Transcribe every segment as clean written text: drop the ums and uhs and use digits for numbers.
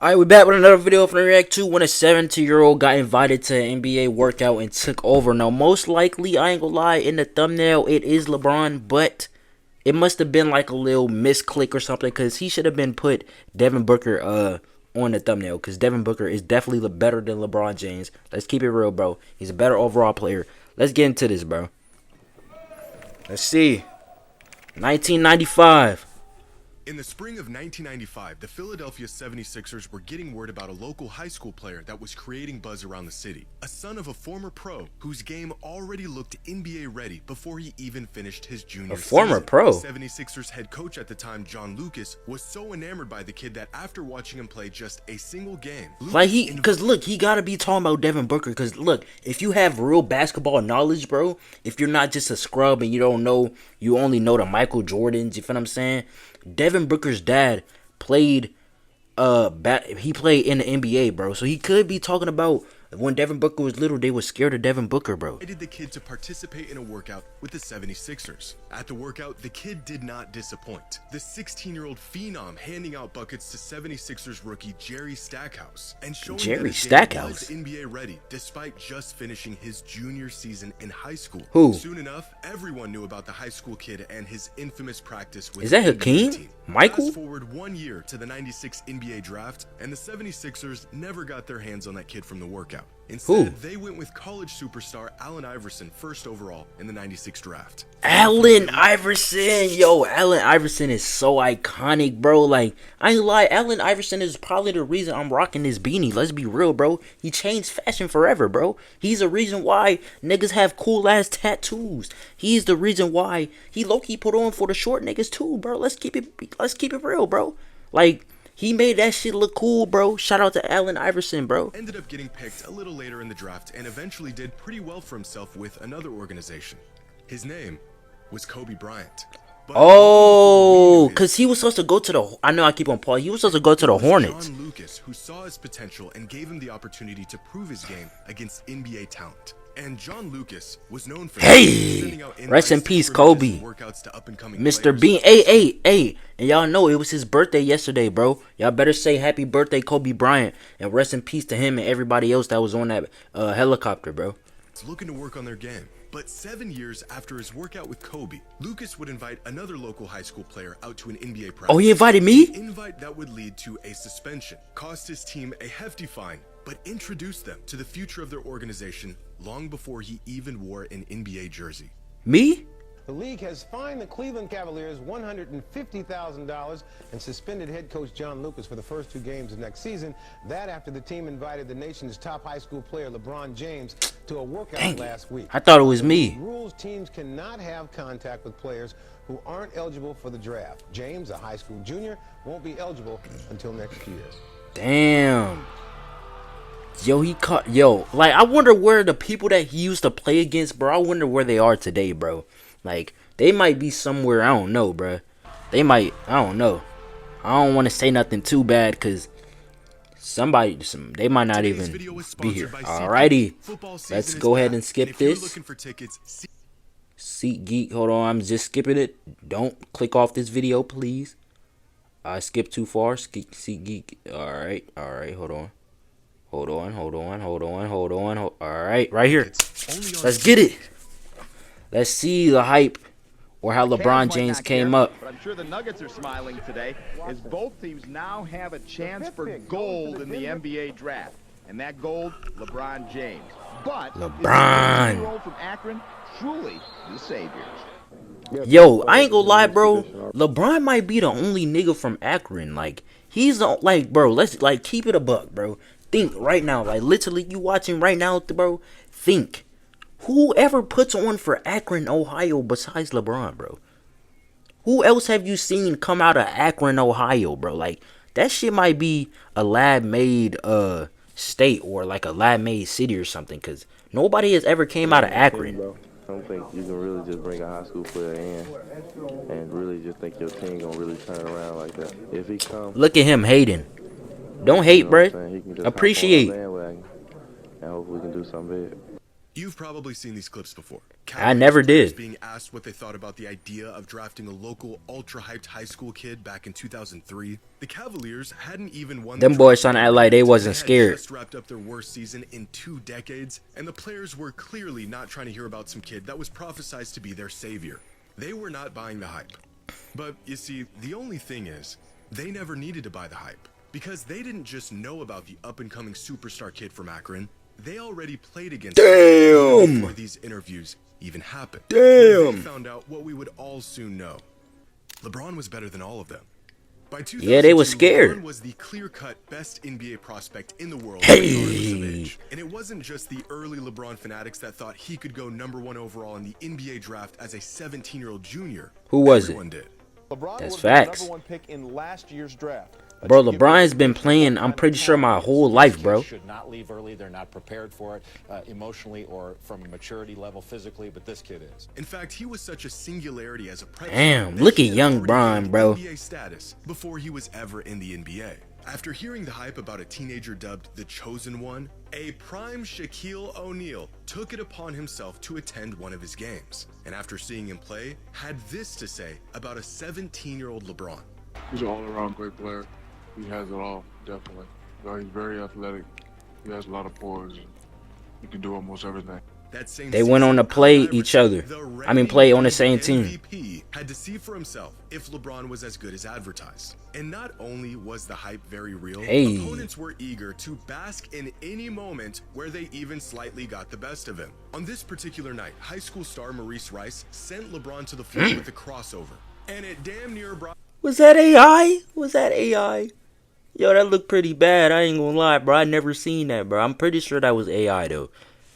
Alright, we're back with another video from the React 2 when a 17-year-old got invited to an NBA workout and took over. Now, most likely, I ain't gonna lie, in the thumbnail, it is LeBron, but it must have been like a little misclick or something, because he should have been put Devin Booker on the thumbnail, because Devin Booker is definitely better than LeBron James. Let's keep it real, bro. He's a better overall player. Let's get into this, bro. Let's see. 1995. In the spring of 1995, the Philadelphia 76ers were getting word about a local high school player that was creating buzz around the city. A son of a former pro whose game already looked NBA ready before he even finished his junior season. A former pro? The 76ers head coach at the time, John Lucas, was so enamored by the kid that after watching him play just a single game... Because look, he gotta be talking about Devin Booker, because look, if you have real basketball knowledge, bro, if you're not just a scrub and you don't know, you only know the Michael Jordans, you feel what I'm saying? Devin Booker's dad played he played in the NBA, bro. So he could be talking about when Devin Booker was little, they were scared of Devin Booker, bro. Invited the kid to participate in a workout with the 76ers. At the workout, the kid did not disappoint. The 16-year-old phenom handing out buckets to 76ers rookie Jerry Stackhouse and showing Jerry that Stackhouse he was NBA ready despite just finishing his junior season in high school. Who? Soon enough, everyone knew about the high school kid and his infamous practice with Is that the NBA Hakeem? team. Michael? Fast forward 1 year to the 96 NBA draft, and the 76ers never got their hands on that kid from the workout. Instead, they went with college superstar Allen Iverson first overall in the 96 draft. Allen Iverson, yo, Allen Iverson is so iconic, bro. Like, I ain't lie, Allen Iverson is probably the reason I'm rocking this beanie. Let's be real, bro. He changed fashion forever, bro. He's the reason why niggas have cool ass tattoos. He's the reason why he low-key put on for the short niggas too, bro. Let's keep it real, bro. Like, he made that shit look cool, bro. Shout out to Allen Iverson, bro. Ended up getting picked a little later in the draft and eventually did pretty well for himself with another organization. His name was Kobe Bryant. Oh, because he was supposed to go to the... I know I keep on Paul. He was supposed to go to the Hornets. John Lucas, who saw his potential and gave him the opportunity to prove his game against NBA talent. And John Lucas was known for rest in peace, Kobe. Mr. Bean. Hey. And y'all know it was his birthday yesterday, bro. Y'all better say happy birthday, Kobe Bryant. And rest in peace to him and everybody else that was on that helicopter, bro. Looking to work on their game. But 7 years after his workout with Kobe, Lucas would invite another local high school player out to an NBA practice. Oh, he invited me? An invite that would lead to a suspension, cost his team a hefty fine, but introduced them to the future of their organization long before he even wore an NBA jersey. Me? The league has fined the Cleveland Cavaliers $150,000 and suspended head coach John Lucas for the first 2 games of next season. That after the team invited the nation's top high school player, LeBron James, to a workout last week. I thought it was me. Rules: teams cannot have contact with players who aren't eligible for the draft. James, a high school junior, won't be eligible until next year. Damn. Yo, like, I wonder where the people that he used to play against, bro, I wonder where they are today, bro. Like, they might be somewhere, I don't know, bro. They might, I don't know. I don't want to say nothing too bad, because they might not even be here. Alrighty, let's go ahead and skip this. SeatGeek, hold on, I'm just skipping it. Don't click off this video, please. I skipped too far. SeatGeek, alright, hold on. Alright, right here. Let's get it. Let's see the hype or how LeBron James came up. But I'm sure the Nuggets are smiling today as both teams now have a chance for gold in the NBA draft. And that gold, LeBron James. But LeBron role from Akron, truly the savior. Yo, I ain't gonna lie, bro. LeBron might be the only nigga from Akron. Like, he's the, like, bro, let's, like, keep it a buck, bro. Think right now, like, literally, you watching right now, bro. Think. Whoever puts on for Akron, Ohio besides LeBron, bro? Who else have you seen come out of Akron, Ohio, bro? Like, that shit might be a lab-made state or like a lab-made city or something, because nobody has ever came out of Akron. I don't think you can really just bring a high school player in and really just think your team gonna really turn around like that. If he comes, look at him hating. Don't hate, bro. Appreciate. And hopefully we can do something big. You've probably seen these clips before. I never players did. Being asked what they thought about the idea of drafting a local ultra-hyped high school kid back in 2003, the Cavaliers hadn't even won. Them boys trying to act like they wasn't had scared. Just wrapped up their worst season in 2 decades, and the players were clearly not trying to hear about some kid that was prophesized to be their savior. They were not buying the hype. But you see, the only thing is, they never needed to buy the hype, because they didn't just know about the up-and-coming superstar kid from Akron. They already played against him before these interviews even happened. They found out what we would all soon know. LeBron was better than all of them. By 2002, Yeah, they was scared. LeBron was the clear-cut best NBA prospect in the world, Hey. regardless of age. And it wasn't just the early LeBron fanatics that thought he could go #1 overall in the NBA draft as a 17-year-old junior. Who was Everyone did. LeBron That's was facts. the #1 pick in last year's draft. Bro, LeBron's been playing, I'm pretty sure, my whole life, bro. Should not leave early. They're not prepared for it emotionally or from a maturity level physically, but this kid is. In fact, he was such a singularity as a predator. Damn, that look he at had young already Bron, gained bro. NBA status before he was ever in the NBA. After hearing the hype about a teenager dubbed the Chosen One, a prime Shaquille O'Neal took it upon himself to attend one of his games. And after seeing him play, had this to say about a 17-year-old LeBron. He's an all-around great player. He has it all, definitely. He's very athletic. He has a lot of poise. He can do almost everything. That same They went on to season, play Allen each Iverson, other. the I mean, play on the reigning same team. MVP, had to see for himself if LeBron was as good as advertised. And not only was the hype very real, Hey. opponents were eager to bask in any moment where they even slightly got the best of him. On this particular night, high school star Maurice Rice sent LeBron to the floor with a crossover. And it damn near brought... Was that AI? Was that AI? Yo, that looked pretty bad. I ain't gonna lie, bro. I never seen that, bro. I'm pretty sure that was AI, though.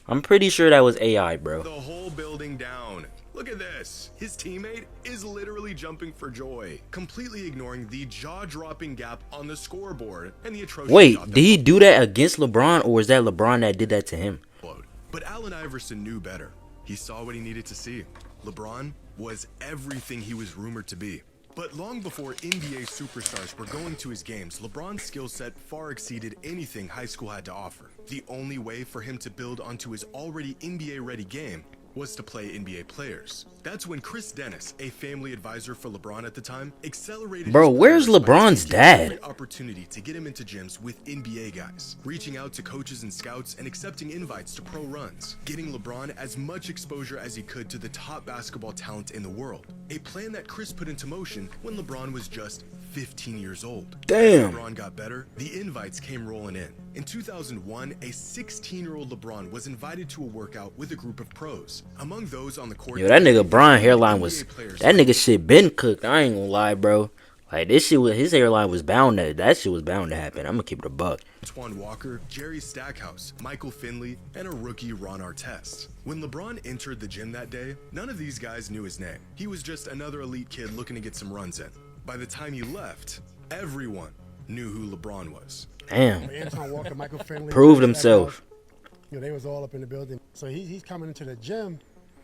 I'm pretty sure that was AI, bro. the whole building down. Look at this. His teammate is literally jumping for joy, completely ignoring the jaw-dropping gap on the scoreboard and the atrocious Wait, shot that did he do that against LeBron, or is that LeBron that did that to him? followed. But Allen Iverson knew better. He saw what he needed to see. LeBron was everything he was rumored to be. But long before NBA superstars were going to his games, LeBron's skill set far exceeded anything high school had to offer. The only way for him to build onto his already NBA-ready game was to play NBA players. That's when Chris Dennis, a family advisor for LeBron at the time, accelerated. Bro, his where's progress by LeBron's taking dad? every opportunity to get him into gyms with NBA guys, reaching out to coaches and scouts and accepting invites to pro runs, getting LeBron as much exposure as he could to the top basketball talent in the world. A plan that Chris put into motion when LeBron was just 15 years old. Damn. As LeBron got better, the invites came rolling in. In 2001, a 16-year-old LeBron was invited to a workout with a group of pros. Among those on the court, Yo, that nigga Bron hairline was, NBA players that nigga shit been cooked. I ain't gonna lie, bro. Like, this shit was, his hairline was bound to, that shit was bound to happen. I'm gonna keep it a buck. Antoine Walker, Jerry Stackhouse, Michael Finley, and a rookie Ron Artest. When LeBron entered the gym that day, none of these guys knew his name. He was just another elite kid looking to get some runs in. By the time he left, everyone knew who LeBron was. Damn. Antoine Walker, Michael Finley, Proved Jerry himself. Stackhouse, you know, they was all up in the building. So he's coming into the gym.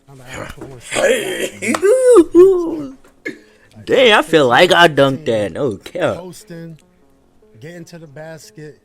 I'm like, I want to Damn, I feel like I dunked that. No cap. posting, getting to the basket,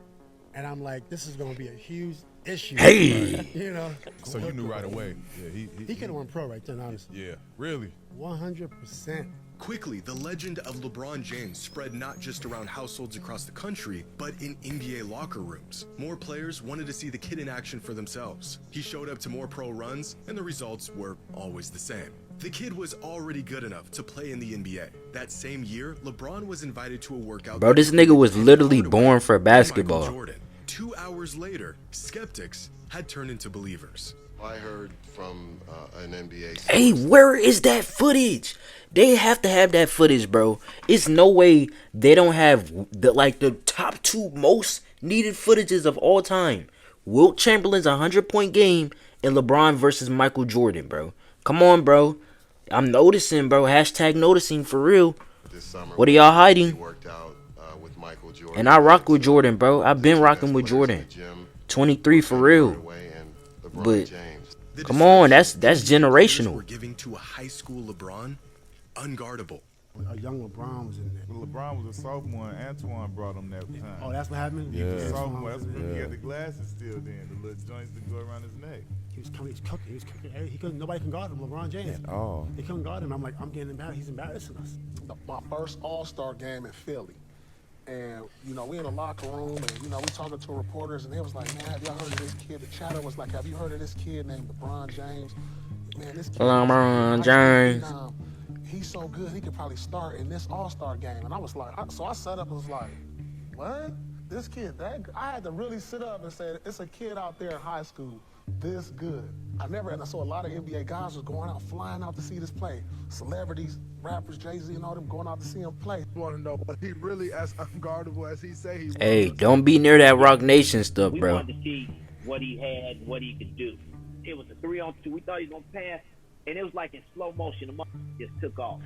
and I'm like, this is going to be a huge issue. Hey. You know. So you knew right away. Yeah, He could have went pro right then, honestly. Yeah, really. 100%. Quickly, the legend of LeBron James spread not just around households across the country, but in NBA locker rooms. More players wanted to see the kid in action for themselves. He showed up to more pro runs, and the results were always the same. The kid was already good enough to play in the NBA. That same year, LeBron was invited to a workout. Bro, this nigga was literally born for Michael basketball. Jordan. 2 hours later, skeptics had turned into believers. I heard from an NBA. Hey, where is that footage? They have to have that footage, bro. It's no way they don't have the top 2 most needed footages of all time. Wilt Chamberlain's 100-point game and LeBron versus Michael Jordan, bro. Come on, bro. I'm noticing, bro. Hashtag noticing for real. This summer, What are y'all hiding? worked out with Michael Jordan. And I rock with Jordan, bro. I've been rocking with Jordan. 23 for real. But The come on, that's description these players generational. were giving to a high school LeBron, unguardable. A young LeBron was in there. Well, LeBron was a sophomore, and Antoine brought him that time. Oh, that's what happened? He was a Yeah. sophomore. That's when he had the glasses still then, the little joints that go around his neck. He was cooking. He was cooking. Hey, he couldn't. Nobody can guard him. LeBron James. Oh. They couldn't guard him. I'm like, I'm getting embarrassed. He's embarrassing us. My first All-Star game in Philly. And, you know, we in the locker room and, you know, we talking to reporters and they was like, man, have y'all heard of this kid? The chatter was like, have you heard of this kid named LeBron James? Man, this kid, LeBron James. He's so good, he could probably start in this All-Star game. And I was like, so I sat up and was like, what? This kid, I had to really sit up and say, it's a kid out there in high school this good. I saw a lot of NBA guys was going out, flying out to see this play. Celebrities, rappers, Jay-Z and all them going out to see him play. You want to know what he really as unguardable as he say he was. Hey, don't be near that Rock Nation stuff, We bro. wanted to see what he had, what he could do. It was a 3-on-2. We thought he was going to pass, and it was like in slow motion. The just took off.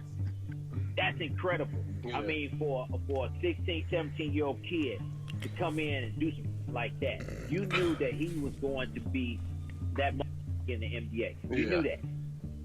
That's incredible. Yeah. I mean, for a 16, 17-year-old kid to come in and do something like that, you knew that he was going to be that in the NBA. You knew that.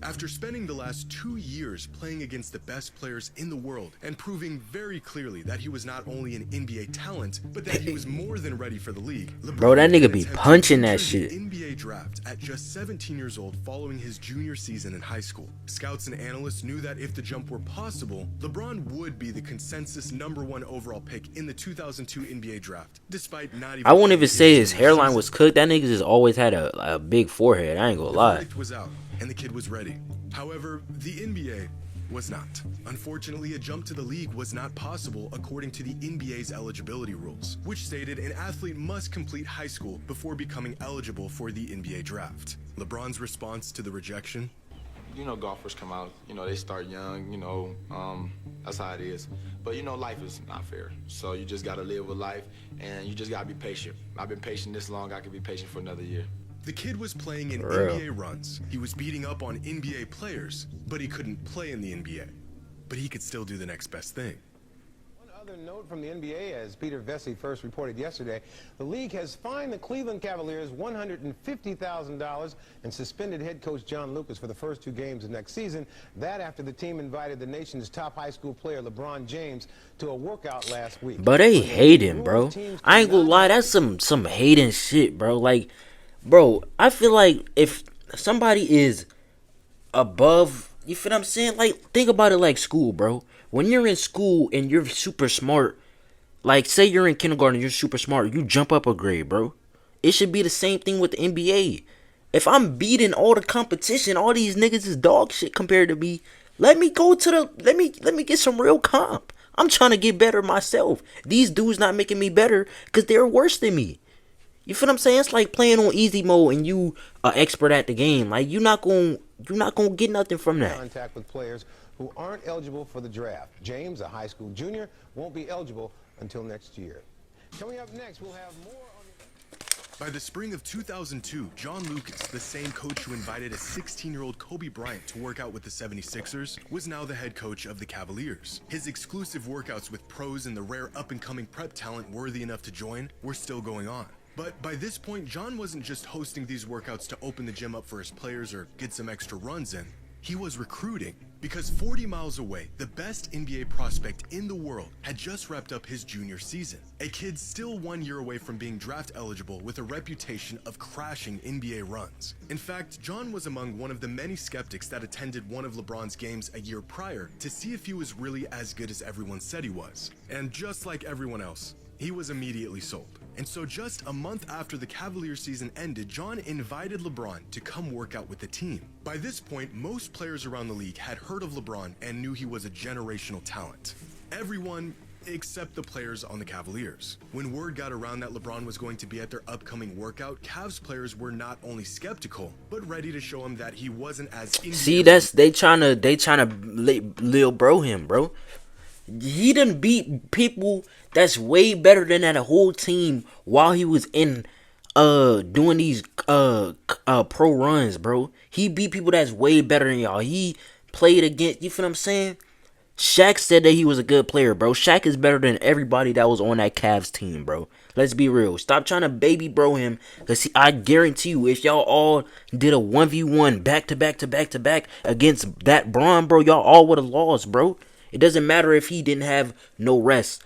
After spending the last 2 years playing against the best players in the world and proving very clearly that he was not only an NBA talent, but that he was more than ready for the league, Bro, that nigga be punching that shit. NBA draft at just 17 years old following his junior season in high school. Scouts and analysts knew that if the jump were possible, LeBron would be the consensus #1 overall pick in the 2002 NBA draft, despite not even... I won't even say his hairline was cooked. That nigga just always had a big forehead. I ain't gonna lie. The verdict was out, and the kid was ready. However, the NBA was not. Unfortunately, a jump to the league was not possible according to the NBA's eligibility rules, which stated an athlete must complete high school before becoming eligible for the NBA draft. LeBron's response to the rejection? You know, golfers come out, you know, they start young, you know, that's how it is. But, you know, life is not fair. So you just got to live with life, and you just got to be patient. I've been patient this long, I can be patient for another year. The kid was playing in NBA runs. He was beating up on NBA players, but he couldn't play in the NBA. But he could still do the next best thing. One other note from the NBA, as Peter Vesey first reported yesterday, the league has fined the Cleveland Cavaliers $150,000 and suspended head coach John Lucas for the first 2 games of next season. That after the team invited the nation's top high school player, LeBron James, to a workout last week. But they hating, bro. I ain't gonna lie, that's some hating shit, bro. Like, bro, I feel like if somebody is above, you feel what I'm saying? Like, think about it like school, bro. When you're in school and you're super smart, like, say you're in kindergarten and you're super smart, you jump up a grade, bro. It should be the same thing with the NBA. If I'm beating all the competition, all these niggas is dog shit compared to me, let me go to the, let me get some real comp. I'm trying to get better myself. These dudes not making me better because they're worse than me. You feel what I'm saying? It's like playing on easy mode and you are expert at the game. Like, you're not gonna get nothing from that. Contact with players who aren't eligible for the draft. James, a high school junior, won't be eligible until next year. Coming up next, we'll have more on the... By the spring of 2002, John Lucas, the same coach who invited a 16-year-old Kobe Bryant to work out with the 76ers, was now the head coach of the Cavaliers. His exclusive workouts with pros and the rare up-and-coming prep talent worthy enough to join were still going on. But by this point, John wasn't just hosting these workouts to open the gym up for his players or get some extra runs in. He was recruiting, because 40 miles away, the best NBA prospect in the world had just wrapped up his junior season. A kid still 1 year away from being draft eligible with a reputation of crashing NBA runs. In fact, John was among one of the many skeptics that attended one of LeBron's games a year prior to see if he was really as good as everyone said he was. And just like everyone else, he was immediately sold. And so just a month after the Cavaliers season ended, John invited LeBron to come work out with the team. By this point, most players around the league had heard of LeBron and knew he was a generational talent. Everyone except the players on the Cavaliers. When word got around that LeBron was going to be at their upcoming workout, Cavs players were not only skeptical, but ready to show him that he wasn't as... See, they trying to lil bro him, bro. He done beat people that's way better than that whole team while he was in doing these pro runs, bro. He beat people that's way better than y'all. He played against, you feel what I'm saying? Shaq said that he was a good player, bro. Shaq is better than everybody that was on that Cavs team, bro. Let's be real. Stop trying to baby bro him, because I guarantee you, if y'all all did a 1v1 back to back against that Bron, bro, y'all all would have lost, bro. It doesn't matter if he didn't have no rest.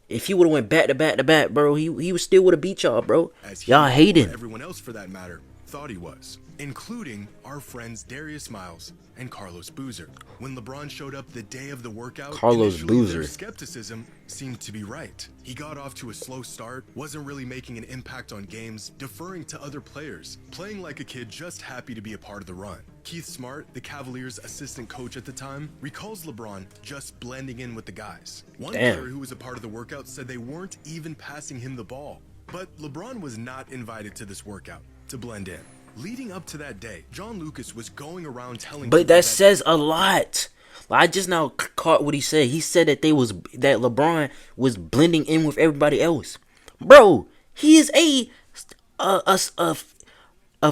If he would have went back to back to back, bro, he was still would have beat y'all, bro. Y'all hating. Everyone else, for that matter, thought he was, including our friends Darius Miles and Carlos Boozer. When LeBron showed up the day of the workout, Carlos initially Boozer. their skepticism seemed to be right. He got off to a slow start, wasn't really making an impact on games, deferring to other players, playing like a kid just happy to be a part of the run. Keith Smart, the Cavaliers' assistant coach at the time, recalls LeBron just blending in with the guys. One player who was a part of the workout said they weren't even passing him the ball. But LeBron was not invited to this workout to blend in. Leading up to that day, John Lucas was going around telling But people that says a lot. I just now caught what he said. He said that LeBron was blending in with everybody else. Bro, he is a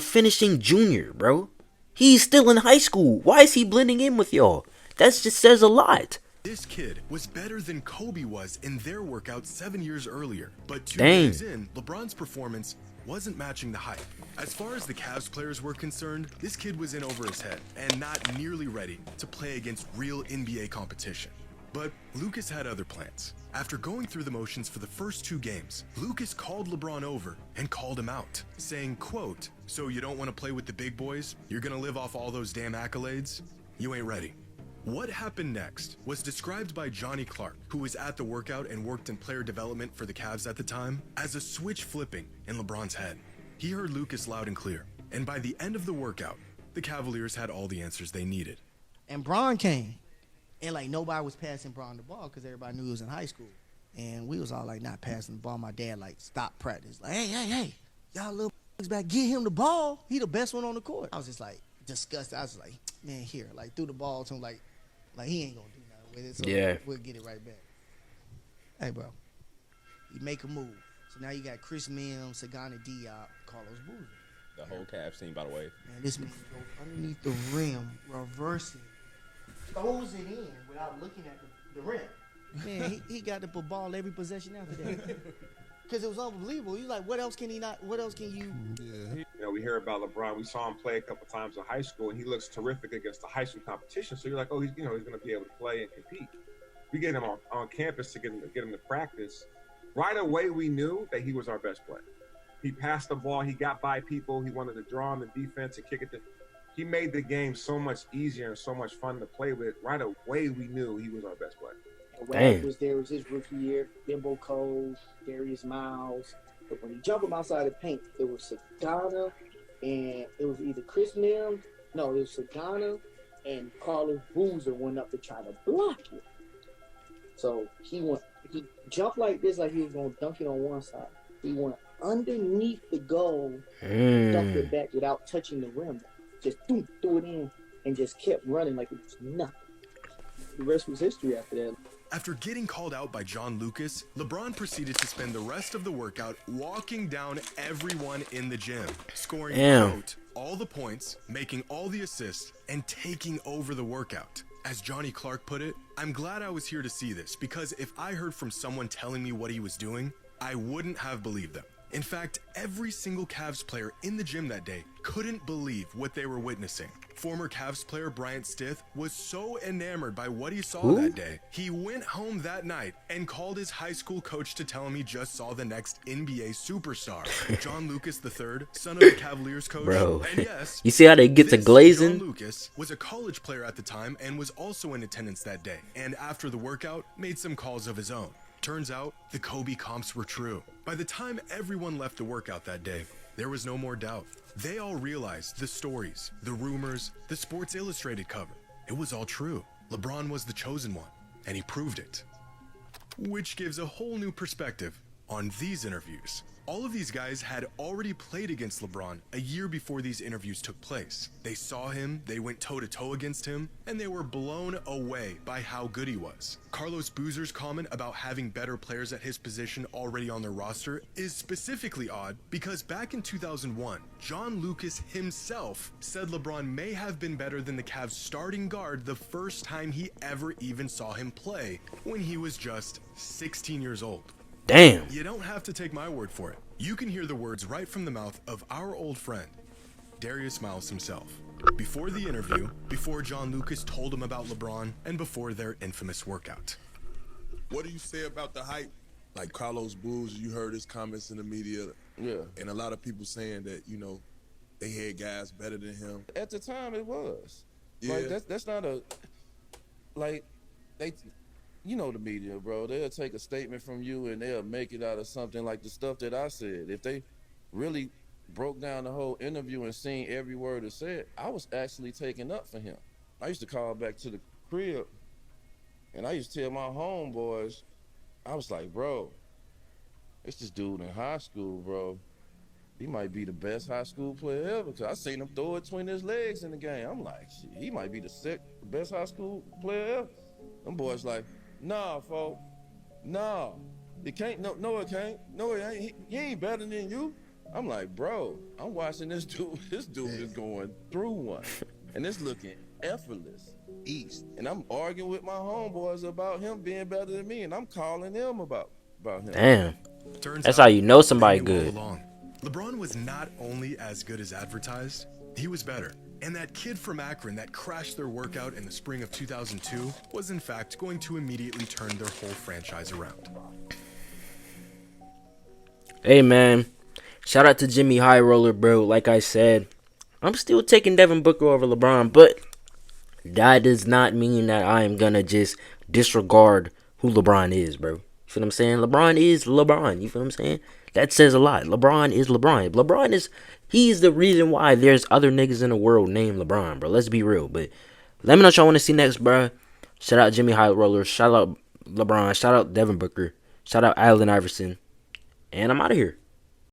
finishing junior, bro. He's still in high school. Why is he blending in with y'all? That just says a lot. This kid was better than Kobe was in their workout 7 years earlier. But 2 Dang. games in, LeBron's performance wasn't matching the hype. As far as the Cavs players were concerned, this kid was in over his head and not nearly ready to play against real NBA competition. But Lucas had other plans. After going through the motions for the first 2 games, Lucas called LeBron over and called him out, saying, quote, "So you don't want to play with the big boys? You're gonna live off all those damn accolades? You ain't ready." What happened next was described by Johnny Clark, who was at the workout and worked in player development for the Cavs at the time, as a switch flipping in LeBron's head. He heard Lucas loud and clear, and by the end of the workout, the Cavaliers had all the answers they needed. And Bron came, and like nobody was passing Bron the ball because everybody knew he was in high school, and we was all like not passing the ball. My dad like stopped practice, like hey, y'all little back, get him the ball. He the best one on the court. I was just like disgusted. I was like, man, here, like threw the ball to him, like he ain't gonna do nothing with it. So yeah, we'll get it right back. Hey, bro, you make a move. So now you got Chris Mims, Sagana Diop, Carlos Boozer. The whole Cavs team, by the way. Man, this man goes underneath the rim, reversing, throws it in without looking at the rim. Man, he got to put ball every possession after that. Because it was unbelievable. You like, what else can you? You know, we hear about LeBron. We saw him play a couple times in high school, and he looks terrific against the high school competition. So you're like, oh, he's going to be able to play and compete. We get him on campus to get him to practice. Right away, we knew that he was our best player. He passed the ball. He got by people. He wanted to draw on the defense and kick it. He made the game so much easier and so much fun to play with. Right away, we knew he was our best player. Wag was there, it was his rookie year. Bimbo Cole, Darius Miles. But when he jumped him outside the paint, it was Sagana and it was either Chris Mims. No, it was Sagana and Carlos Boozer went up to try to block it. So he jumped like this, like he was going to dunk it on one side. He went underneath the goal, dunked it back without touching the rim. Just threw it in and just kept running like it was nothing. The rest was history after that. After getting called out by John Lucas, LeBron proceeded to spend the rest of the workout walking down everyone in the gym, scoring quote, all the points, making all the assists, and taking over the workout. As Johnny Clark put it, "I'm glad I was here to see this, because if I heard from someone telling me what he was doing, I wouldn't have believed them." In fact, every single Cavs player in the gym that day couldn't believe what they were witnessing. Former Cavs player Bryant Stith was so enamored by what he saw that day, he went home that night and called his high school coach to tell him he just saw the next NBA superstar, John Lucas III, son of the Cavaliers coach. Bro, and yes, you see how they get to glazing? John Lucas was a college player at the time and was also in attendance that day, and after the workout, made some calls of his own. Turns out, the Kobe comps were true. By the time everyone left the workout that day, there was no more doubt. They all realized the stories, the rumors, the Sports Illustrated cover. It was all true. LeBron was the chosen one, and he proved it. Which gives a whole new perspective on these interviews. All of these guys had already played against LeBron a year before these interviews took place. They saw him, they went toe-to-toe against him, and they were blown away by how good he was. Carlos Boozer's comment about having better players at his position already on their roster is specifically odd because back in 2001, John Lucas himself said LeBron may have been better than the Cavs starting guard the first time he ever even saw him play, when he was just 16 years old. Damn. You don't have to take my word for it. You can hear the words right from the mouth of our old friend, Darius Miles himself. Before the interview, before John Lucas told him about LeBron, and before their infamous workout. What do you say about the hype? Like Carlos Bulls, you heard his comments in the media. Yeah. And a lot of people saying that, you know, they had guys better than him. At the time, it was. Yeah. Like, that's not a, like, they, you know the media, bro. They'll take a statement from you and they'll make it out of something like the stuff that I said. If they really broke down the whole interview and seen every word it said, I was actually taking up for him. I used to call back to the crib and I used to tell my homeboys, I was like, bro, it's this dude in high school, bro. He might be the best high school player ever. Cause I seen him throw it between his legs in the game. I'm like, shit, he might be the best high school player ever. Them boys like, nah, folks, nah. It can't, no, it can't. No, it ain't. He ain't better than you. I'm like, bro, I'm watching this dude. This dude is going through one. And it's looking effortless. East. And I'm arguing with my homeboys about him being better than me. And I'm calling them about him. Damn. Turns That's out how you know somebody they knew all good. along. LeBron was not only as good as advertised, he was better. And that kid from Akron that crashed their workout in the spring of 2002 was in fact going to immediately turn their whole franchise around. Hey, man. Shout out to Jimmy High Roller, bro. Like I said, I'm still taking Devin Booker over LeBron, but that does not mean that I am going to just disregard who LeBron is, bro. You feel what I'm saying? LeBron is LeBron. You feel what I'm saying? That says a lot. LeBron is LeBron. He's the reason why there's other niggas in the world named LeBron, bro. Let's be real. But let me know what y'all want to see next, bro. Shout out Jimmy High Roller. Shout out LeBron. Shout out Devin Booker. Shout out Allen Iverson. And I'm out of here.